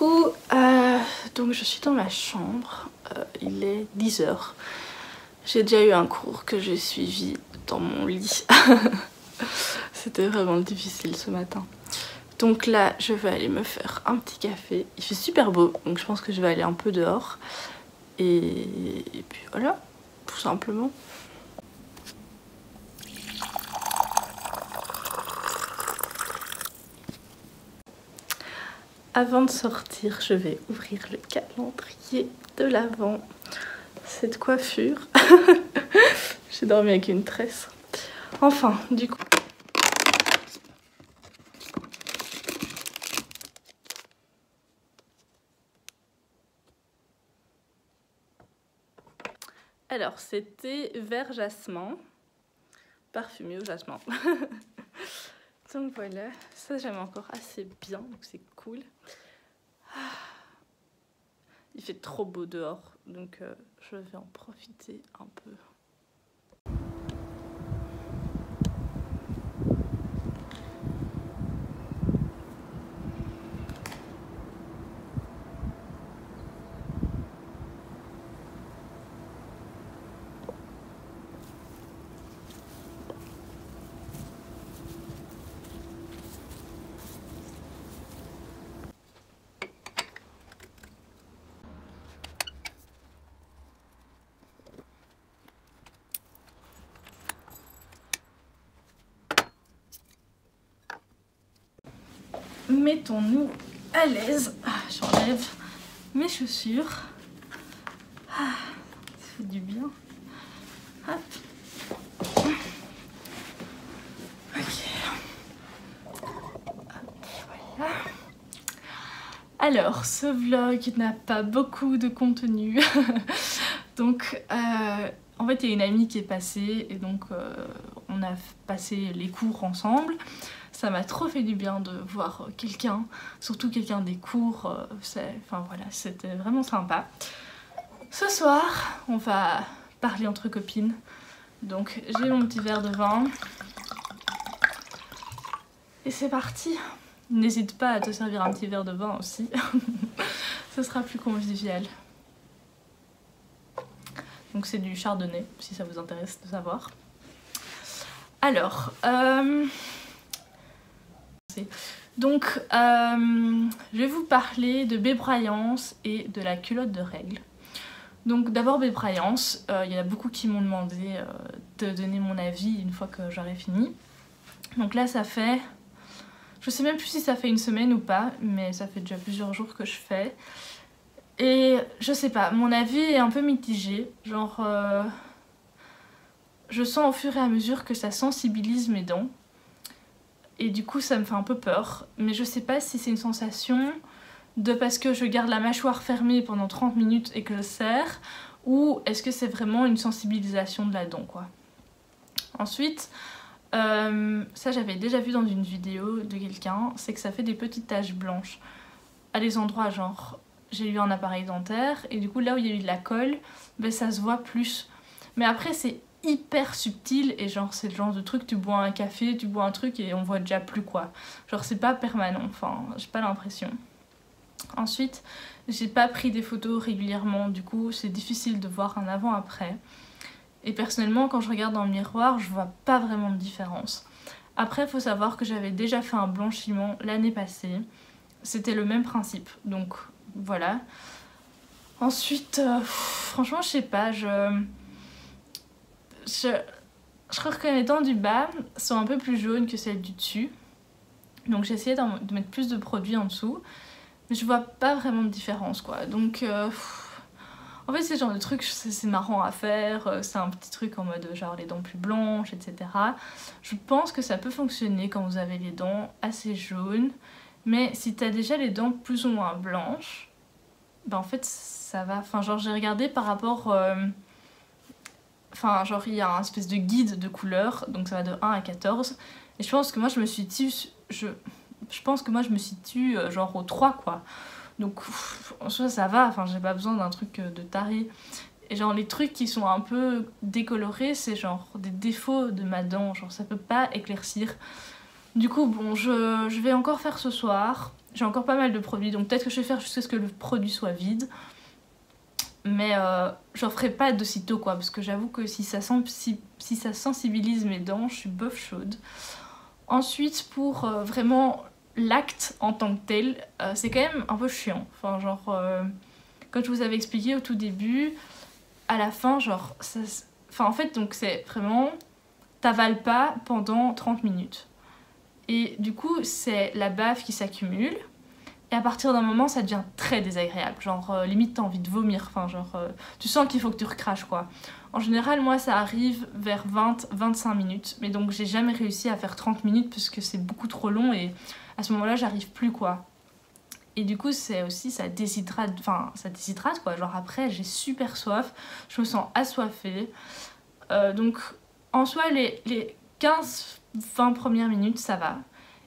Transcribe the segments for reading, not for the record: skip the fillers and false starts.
coup, donc je suis dans ma chambre, il est 10 h. J'ai déjà eu un cours que j'ai suivi dans mon lit. C'était vraiment difficile ce matin. Donc là, je vais aller me faire un petit café. Il fait super beau, donc je pense que je vais aller un peu dehors. Et puis voilà, tout simplement. Avant de sortir, je vais ouvrir le calendrier de l'Avent. Cette coiffure. J'ai dormi avec une tresse. Enfin, du coup. Alors, c'était vert jasmin, parfumé au jasmin. Donc voilà, ça j'aime encore assez bien, donc c'est cool. Il fait trop beau dehors, donc je vais en profiter un peu. Mettons-nous à l'aise. J'enlève mes chaussures. Ça fait du bien. Hop. Ok. Voilà. Alors, ce vlog n'a pas beaucoup de contenu. Donc, en fait, il y a une amie qui est passée et donc on a passé les cours ensemble. Ça m'a trop fait du bien de voir quelqu'un, surtout quelqu'un des cours. Enfin voilà, c'était vraiment sympa. Ce soir, on va parler entre copines. Donc, j'ai mon petit verre de vin. Et c'est parti. N'hésite pas à te servir un petit verre de vin aussi. Ce sera plus convivial. Donc c'est du chardonnay, si ça vous intéresse de savoir. Alors, donc je vais vous parler de Bébraillance et de la culotte de règles. Donc d'abord Bébraillance, il y en a beaucoup qui m'ont demandé de donner mon avis une fois que j'aurai fini. Donc là ça fait, je sais même plus si ça fait une semaine ou pas, mais ça fait déjà plusieurs jours que je fais. Et je sais pas, mon avis est un peu mitigé, genre je sens au fur et à mesure que ça sensibilise mes dents. Et du coup ça me fait un peu peur, mais je sais pas si c'est une sensation de parce que je garde la mâchoire fermée pendant 30 minutes et que je serre, ou est-ce que c'est vraiment une sensibilisation de la dent quoi. Ensuite, ça j'avais déjà vu dans une vidéo de quelqu'un, c'est que ça fait des petites taches blanches à des endroits genre j'ai eu un appareil dentaire et du coup là où il y a eu de la colle, ben, ça se voit plus. Mais après c'est hyper subtil et genre c'est le genre de truc, tu bois un café, tu bois un truc et on voit déjà plus quoi. Genre c'est pas permanent, enfin j'ai pas l'impression. Ensuite j'ai pas pris des photos régulièrement, du coup c'est difficile de voir un avant-après. Et personnellement quand je regarde dans le miroir je vois pas vraiment de différence. Après il faut savoir que j'avais déjà fait un blanchiment l'année passée. C'était le même principe, donc voilà. Ensuite, franchement je sais pas, je crois que mes dents du bas sont un peu plus jaunes que celles du dessus. Donc j'ai essayé de mettre plus de produits en dessous. Mais je vois pas vraiment de différence quoi. Donc en fait c'est le genre de truc, c'est marrant à faire. C'est un petit truc en mode genre les dents plus blanches, etc. Je pense que ça peut fonctionner quand vous avez les dents assez jaunes. Mais si t'as déjà les dents plus ou moins blanches, ben en fait ça va. Enfin genre j'ai regardé par rapport... Enfin genre il y a un espèce de guide de couleurs, donc ça va de 1 à 14. Et je pense que moi je me suis situe genre au 3 quoi. Donc en soi ça va, enfin j'ai pas besoin d'un truc de taré. Et genre les trucs qui sont un peu décolorés, c'est genre des défauts de ma dent, genre ça peut pas éclaircir. Du coup bon je vais encore faire ce soir J'ai encore pas mal de produits, donc peut-être que je vais faire jusqu'à ce que le produit soit vide. Mais j'en ferai pas d'aussitôt quoi, parce que j'avoue que si ça sensibilise mes dents, je suis bof chaude. Ensuite, pour vraiment l'acte en tant que tel, c'est quand même un peu chiant. Enfin, genre, comme je vous avais expliqué au tout début, à la fin, genre, enfin, en fait, donc c'est vraiment, t'avales pas pendant 30 minutes. Et du coup, c'est la bave qui s'accumule. Et à partir d'un moment, ça devient très désagréable. Genre, limite, t'as envie de vomir. Enfin, genre, tu sens qu'il faut que tu recraches, quoi. En général, moi, ça arrive vers 20-25 minutes. Mais donc, j'ai jamais réussi à faire 30 minutes parce que c'est beaucoup trop long. Et à ce moment-là, j'arrive plus, quoi. Et du coup, c'est aussi, ça déshydrate. Enfin, ça déshydrate, quoi. Genre, après, j'ai super soif. Je me sens assoiffée. Donc, en soi, les 15-20 premières minutes, ça va.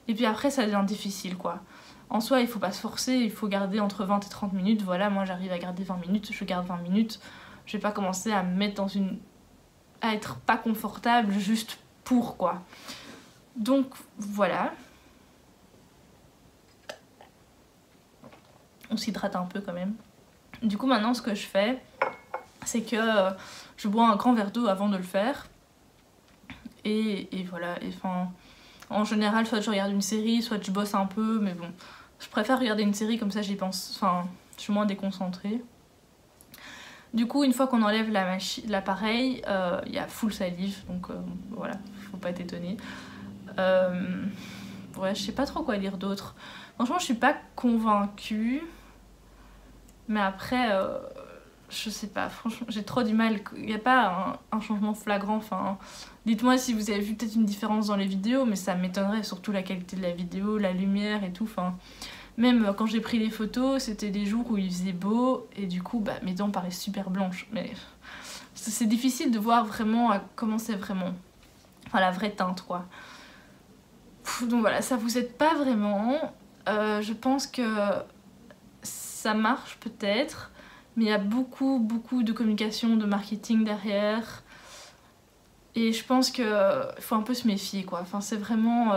Et puis après, ça devient difficile, quoi. En soi, il faut pas se forcer, il faut garder entre 20 et 30 minutes. Voilà, moi j'arrive à garder 20 minutes, je garde 20 minutes. Je vais pas commencer à me mettre dans une... à être pas confortable juste pour quoi. Donc voilà. On s'hydrate un peu quand même. Du coup maintenant ce que je fais, c'est que je bois un grand verre d'eau avant de le faire. Et voilà, et enfin... En général, soit je regarde une série, soit je bosse un peu, mais bon, je préfère regarder une série comme ça, j'y pense, enfin, je suis moins déconcentrée. Du coup, une fois qu'on enlève l'appareil, il y a full salive, donc voilà, faut pas être étonné. Ouais, je sais pas trop quoi dire d'autre. Franchement, je suis pas convaincue, mais après, je sais pas, franchement, j'ai trop du mal. Il n'y a pas un changement flagrant, enfin... Dites-moi si vous avez vu peut-être une différence dans les vidéos, mais ça m'étonnerait, surtout la qualité de la vidéo, la lumière et tout. Enfin, même quand j'ai pris les photos, c'était des jours où il faisait beau et du coup, bah, mes dents paraissent super blanches. Mais c'est difficile de voir vraiment comment c'est vraiment. Enfin, la vraie teinte, quoi. Donc voilà, ça vous aide pas vraiment. Je pense que ça marche peut-être, mais il y a beaucoup de communication, de marketing derrière. Et je pense qu'il faut un peu se méfier, quoi. Enfin, c'est vraiment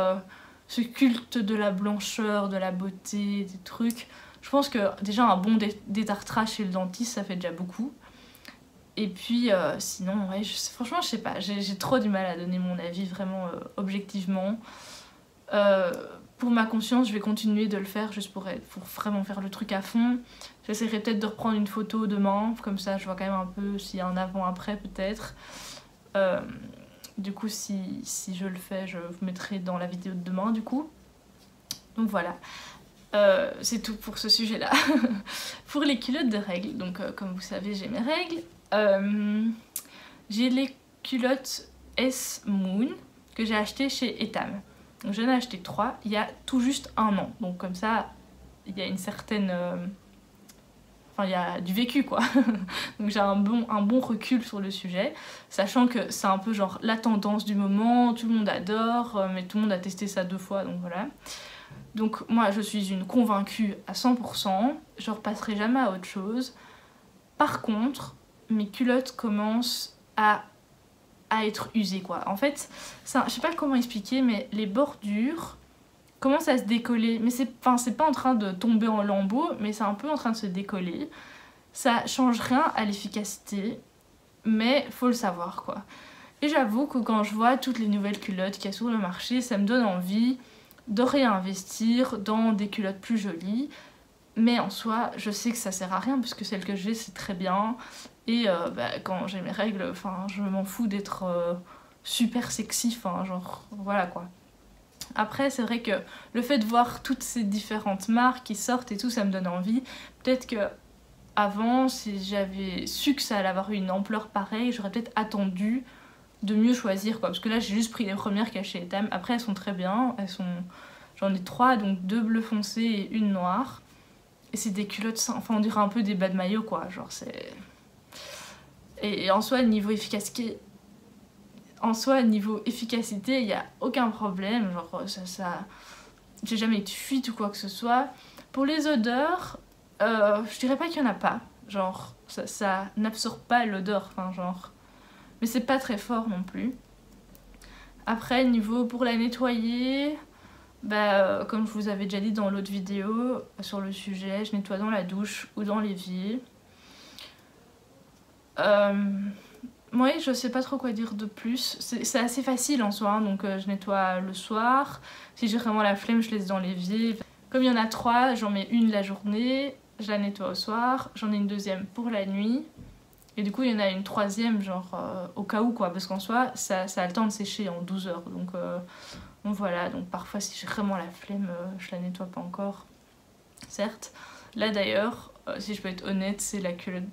ce culte de la blancheur, de la beauté, des trucs. Je pense que déjà un bon détartrage chez le dentiste, ça fait déjà beaucoup. Et puis sinon, ouais, franchement, je sais pas. J'ai trop du mal à donner mon avis vraiment objectivement. Pour ma conscience, je vais continuer de le faire juste pour vraiment faire le truc à fond. J'essaierai peut-être de reprendre une photo demain, comme ça je vois quand même un peu s'il y a un avant-après peut-être. Du coup, si je le fais, je vous mettrai dans la vidéo de demain, du coup. Donc voilà, c'est tout pour ce sujet-là. Pour les culottes de règles, donc comme vous savez, j'ai mes règles. J'ai les culottes S Moon que j'ai achetées chez Etam. Donc j'en ai acheté 3 il y a tout juste 1 an. Donc comme ça, il y a une certaine... Enfin, il y a du vécu, quoi. Donc j'ai un bon recul sur le sujet, sachant que c'est un peu genre la tendance du moment, tout le monde adore, mais tout le monde a testé ça 2 fois, donc voilà. Donc moi, je suis une convaincue à 100%, je repasserai jamais à autre chose. Par contre, mes culottes commencent à être usées, quoi. En fait, ça, je sais pas comment expliquer, mais les bordures commence à se décoller, mais c'est pas en train de tomber en lambeaux, mais c'est un peu en train de se décoller. Ça change rien à l'efficacité, mais faut le savoir, quoi. Et j'avoue que quand je vois toutes les nouvelles culottes qu'il y a sur le marché, ça me donne envie de réinvestir dans des culottes plus jolies, mais en soi, je sais que ça sert à rien, parce que celle que j'ai, c'est très bien, et quand j'ai mes règles, enfin, je m'en fous d'être super sexy, enfin, genre, voilà, quoi. Après, c'est vrai que le fait de voir toutes ces différentes marques qui sortent et tout, ça me donne envie. Peut-être que avant, si j'avais su que ça allait avoir une ampleur pareille, j'aurais peut-être attendu de mieux choisir, quoi. Parce que là, j'ai juste pris les premières qu'il y a chez Etam. Après, elles sont très bien. J'en ai 3, donc 2 bleus foncés et une noire. Et c'est des culottes, enfin, on dirait un peu des bas de maillot, quoi. Genre, c'est... Et en soi, le niveau efficacité... il n'y a aucun problème, genre j'ai jamais eu de fuite ou quoi que ce soit. Pour les odeurs, je dirais pas qu'il y en a pas, genre ça n'absorbe pas l'odeur, enfin genre, mais c'est pas très fort non plus. Après, niveau pour la nettoyer, Comme je vous avais déjà dit dans l'autre vidéo sur le sujet, je nettoie dans la douche ou dans l'évier. Oui, je sais pas trop quoi dire de plus. C'est assez facile en soi, hein, donc je nettoie le soir. Si j'ai vraiment la flemme, je laisse dans l'évier. Comme il y en a 3, j'en mets une la journée, je la nettoie au soir, j'en ai une deuxième pour la nuit. Et du coup, il y en a une troisième, genre au cas où, quoi, parce qu'en soi, ça a le temps de sécher en 12 heures. Donc voilà, donc parfois, si j'ai vraiment la flemme, je la nettoie pas encore, certes. Là d'ailleurs, si je peux être honnête, c'est la culotte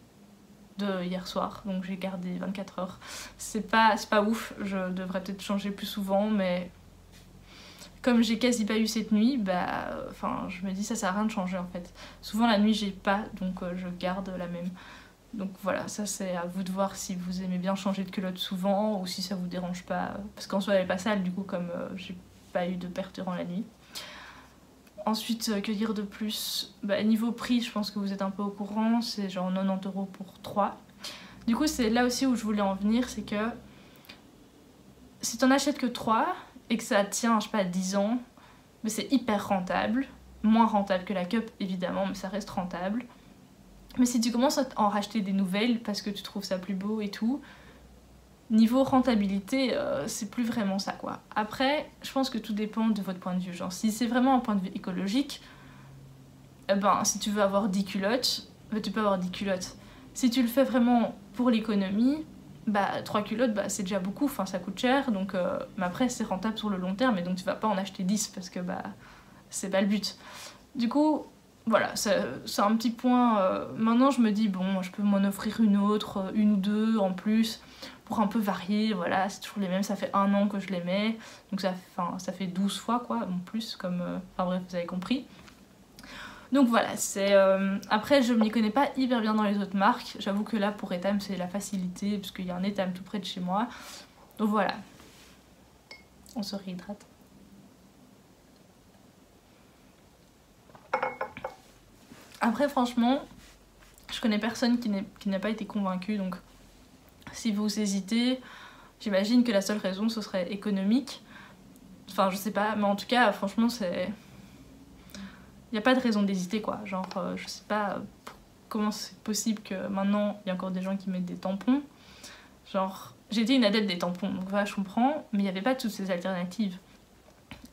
de hier soir, donc j'ai gardé 24 heures. C'est pas ouf, je devrais peut-être changer plus souvent, mais comme j'ai quasi pas eu cette nuit, je me dis ça sert à rien de changer en fait. Souvent la nuit j'ai pas, donc je garde la même. Donc voilà, ça c'est à vous de voir si vous aimez bien changer de culotte souvent ou si ça vous dérange pas, parce qu'en soi elle est pas sale du coup, comme j'ai pas eu de perte durant la nuit. Ensuite, que dire de plus? Niveau prix, je pense que vous êtes un peu au courant, c'est genre 90 € pour 3. Du coup, c'est là aussi où je voulais en venir, c'est que si t'en achètes que 3 et que ça tient, je sais pas, 10 ans, mais c'est hyper rentable. Moins rentable que la cup, évidemment, mais ça reste rentable. Mais si tu commences à en racheter des nouvelles parce que tu trouves ça plus beau et tout, niveau rentabilité, c'est plus vraiment ça, quoi. Après, je pense que tout dépend de votre point de vue. Genre, si c'est vraiment un point de vue écologique, si tu veux avoir 10 culottes, tu peux avoir 10 culottes. Si tu le fais vraiment pour l'économie, 3 culottes, c'est déjà beaucoup, enfin ça coûte cher, donc mais après c'est rentable sur le long terme, et donc tu vas pas en acheter 10 parce que c'est pas le but. Du coup, voilà, c'est un petit point. Maintenant je me dis, bon, je peux m'en offrir une autre, une ou deux en plus, pour un peu varier, voilà, c'est toujours les mêmes, ça fait 1 an que je les mets, donc ça fait 12 fois quoi, en plus, comme, enfin bref, vous avez compris. Donc voilà, c'est après je m'y connais pas hyper bien dans les autres marques, j'avoue que là pour Etam c'est la facilité, parce qu'il y a un Etam tout près de chez moi, donc voilà, on se réhydrate. Après franchement, je connais personne qui n'a pas été convaincu, donc si vous hésitez, j'imagine que la seule raison ce serait économique, enfin je sais pas, mais en tout cas franchement c'est... Il n'y a pas de raison d'hésiter quoi, genre je sais pas comment c'est possible que maintenant il y a encore des gens qui mettent des tampons. Genre j'étais une adepte des tampons, donc voilà, je comprends, mais il n'y avait pas toutes ces alternatives.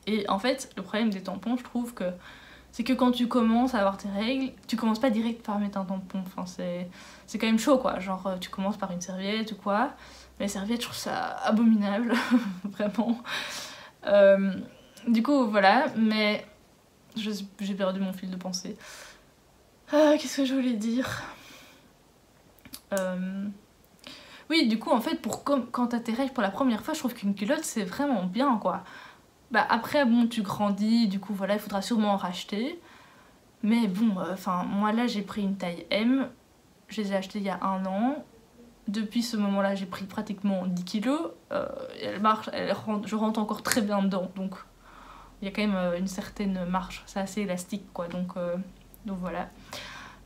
Et en fait le problème des tampons, je trouve que c'est que quand tu commences à avoir tes règles, tu commences pas direct par mettre un tampon, enfin c'est quand même chaud quoi, genre tu commences par une serviette ou quoi, mais les serviettes je trouve ça abominable, vraiment. Du coup voilà, mais j'ai perdu mon fil de pensée. Qu'est-ce que je voulais dire? Oui, du coup, en fait, quand t'as tes règles pour la première fois, je trouve qu'une culotte, c'est vraiment bien, quoi. Après, bon, tu grandis, du coup, voilà, il faudra sûrement en racheter. Mais bon, moi, là, j'ai pris une taille M. Je les ai achetées il y a 1 an. Depuis ce moment-là, j'ai pris pratiquement 10 kilos. Elle marche, je rentre encore très bien dedans, donc... Il y a quand même une certaine marge, c'est assez élastique quoi, donc voilà.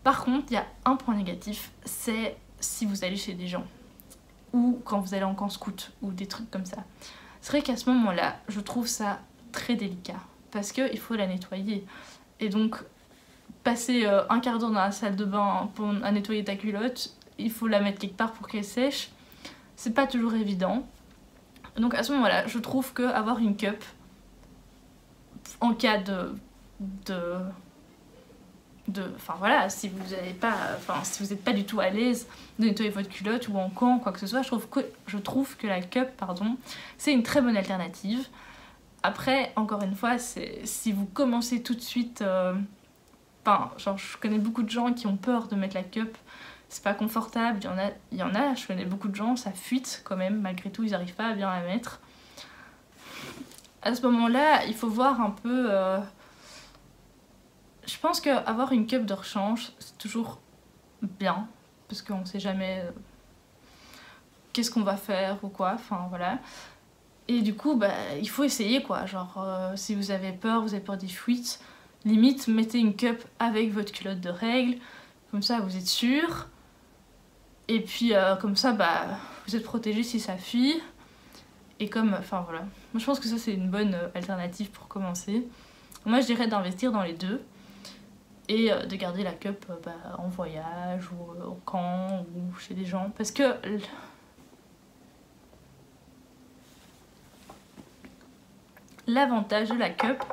Par contre, il y a un point négatif, c'est si vous allez chez des gens, ou quand vous allez en camp scout, ou des trucs comme ça. C'est vrai qu'à ce moment-là, je trouve ça très délicat, parce qu'il faut la nettoyer. Et donc, passer un quart d'heure dans la salle de bain à nettoyer ta culotte, il faut la mettre quelque part pour qu'elle sèche, c'est pas toujours évident. Donc à ce moment-là, je trouve qu'avoir une cup, en cas enfin voilà, si vous n'êtes pas du tout à l'aise de nettoyer votre culotte ou en camp, quoi que ce soit, je trouve que la cup, c'est une très bonne alternative. Après, encore une fois, si vous commencez tout de suite, genre je connais beaucoup de gens qui ont peur de mettre la cup, c'est pas confortable, il y en a, je connais beaucoup de gens, ça fuite quand même, malgré tout, ils n'arrivent pas à bien la mettre. À ce moment-là, il faut voir un peu... Je pense qu'avoir une cup de rechange, c'est toujours bien, parce qu'on sait jamais qu'est-ce qu'on va faire ou quoi, enfin voilà. Et du coup, il faut essayer quoi, genre si vous avez peur des fuites, limite mettez une cup avec votre culotte de règles, comme ça vous êtes sûr. Et puis comme ça, vous êtes protégé si ça fuit. Et comme, enfin voilà, moi je pense que ça c'est une bonne alternative pour commencer. Moi je dirais d'investir dans les deux et de garder la cup en voyage ou au camp ou chez des gens. Parce que l'avantage de la cup,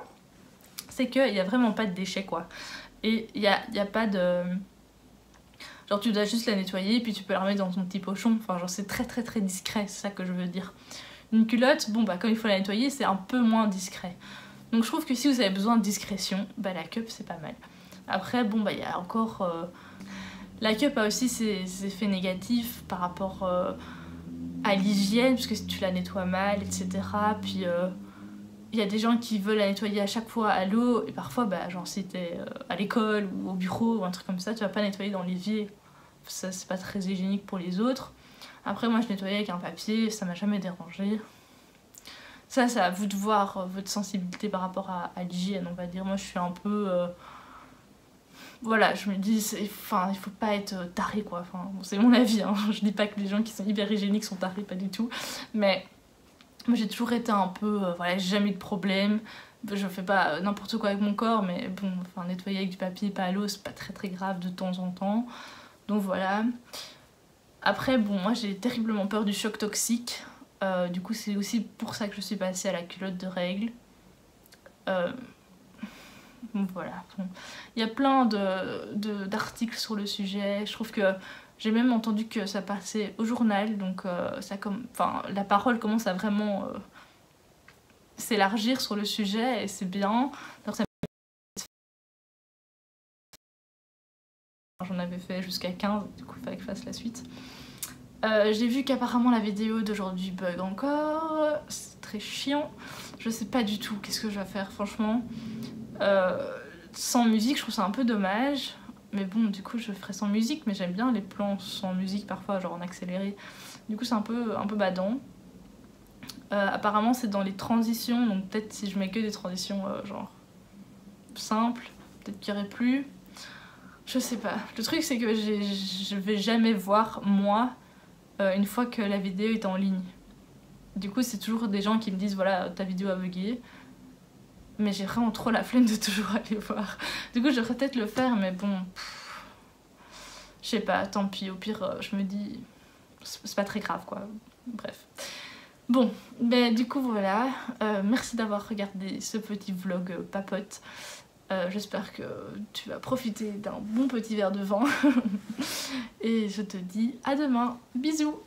c'est qu'il n'y a vraiment pas de déchets quoi. Et il y a pas de... Genre tu dois juste la nettoyer et puis tu peux la remettre dans ton petit pochon. Enfin genre c'est très très très discret, c'est ça que je veux dire. Une culotte, bon bah comme il faut la nettoyer, c'est un peu moins discret. Donc je trouve que si vous avez besoin de discrétion, bah la cup c'est pas mal. Après bon bah il y a encore... La cup a aussi ses effets négatifs par rapport à l'hygiène, parce que si tu la nettoies mal, etc. Puis il y a des gens qui veulent la nettoyer à chaque fois à l'eau, et parfois bah genre si t'es à l'école ou au bureau ou un truc comme ça, tu vas pas nettoyer dans l'évier. Ça c'est pas très hygiénique pour les autres. Après moi je nettoyais avec un papier, ça m'a jamais dérangé. Ça c'est à vous de voir votre sensibilité par rapport à l'hygiène on va dire. Moi je suis un peu... voilà, je me dis, enfin, il faut pas être taré quoi, enfin, bon, c'est mon avis, hein. Je dis pas que les gens qui sont hyper hygiéniques sont tarés, pas du tout, mais moi j'ai toujours été un peu, voilà, j'ai jamais eu de problème, je fais pas n'importe quoi avec mon corps, mais bon, enfin, nettoyer avec du papier pas à l'eau, c'est pas très très grave de temps en temps, donc voilà. Après, bon, moi j'ai terriblement peur du choc toxique, du coup c'est aussi pour ça que je suis passée à la culotte de règles. Voilà, bon. Il y a plein d'articles sur le sujet, je trouve que j'ai même entendu que ça passait au journal, donc enfin, la parole commence à vraiment s'élargir sur le sujet et c'est bien. J'en avais fait jusqu'à 15, du coup il fallait que je fasse la suite. J'ai vu qu'apparemment la vidéo d'aujourd'hui bug encore, c'est très chiant. Je sais pas du tout qu'est-ce que je vais faire franchement. Sans musique je trouve ça un peu dommage. Mais bon du coup je ferai sans musique, mais j'aime bien les plans sans musique parfois, genre en accéléré. Du coup c'est un peu badant. Apparemment c'est dans les transitions, donc peut-être si je mets que des transitions genre simples, peut-être qu'il y aurait plus. Je sais pas. Le truc c'est que je vais jamais voir moi une fois que la vidéo est en ligne. Du coup c'est toujours des gens qui me disent voilà ta vidéo a bugué. Mais j'ai vraiment trop la flemme de toujours aller voir. Du coup, je devrais peut-être le faire, mais bon... je sais pas, tant pis. Au pire, je me dis... c'est pas très grave, quoi. Bref. Bon, ben du coup, voilà. Merci d'avoir regardé ce petit vlog papote. J'espère que tu vas profiter d'un bon petit verre de vin. Et je te dis à demain. Bisous!